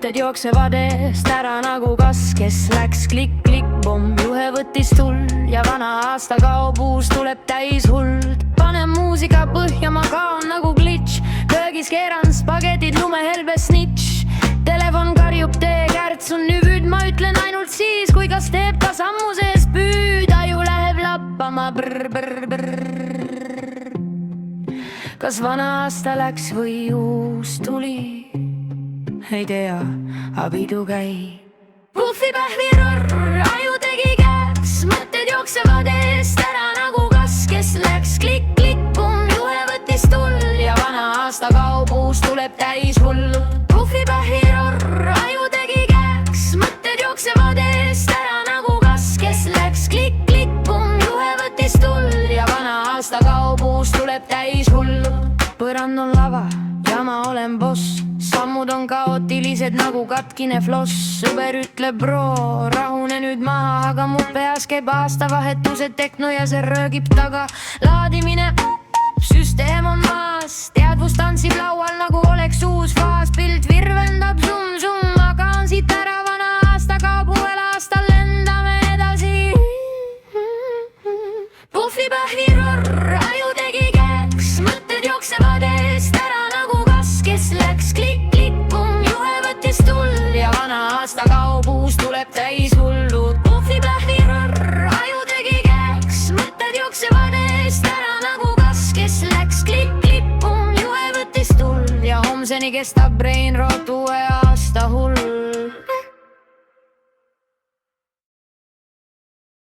mõtted jooksevad eest ära nagu kass, kes läks klikk-klikk-pomm. Juhe võttis tuld ja vana aasta kaob, uus tuleb täis huld. Panen muusika põhja, ma kaon nagu glitš. Köögis keeran spagetid, lumehelbes snitš. Telefon karjub, tee kärts on nüüd. Ma ütlen ainult siis, kui kas teeb ka sammu sees püüda. Ju läheb lappama brr-brr-brr. Kas vana aasta läks või uus tuli? Ei tea, abidu käi. Puffi pähvi rõrr, aju tegi käks. Mõtted jooksevad eest ära nagu kass, kes läks klikk-klikk-pomm. Juhe võttis tuld ja vana aasta kaob, uus tuleb täis hull. Puffi pähvi rõrr, aju tegi käks. Mõtted jooksevad eest ära nagu kass, kes läks klikk-klikk-pomm. Juhe võttis tuld ja vana aasta kaob, uus tuleb täis hull. Põrand on lava ja ma olen boss. Sammud on kaootilised nagu katkine floss. Sõber ütleb bro, rahune nüüd maha, aga mu peas käib aastavahetused, tekno ja see röögib taga. Laadimine, süsteem on maas, teadvus tantsib laual nagu oleks uus faas. Pilt virvendab sum-sum, aga on siit ära, vana aasta kaob, uuel aastal lendame edasi. Puffi pähvi rõrr, aju tegi käks. Mõtted jooksevad eest ära nagu kass, kes läks klikk-klikk-pomm. Juhe võttis tuld ja vana aasta kaob, uus tuleb täis hullud. Puffi pähvi rõrr, aju tegi käks. Mõtted jooksevad eest ära nagu kass, kes läks klikk-klikk-pomm. Juhe võttis tuld ja homseni kestab brain rot uue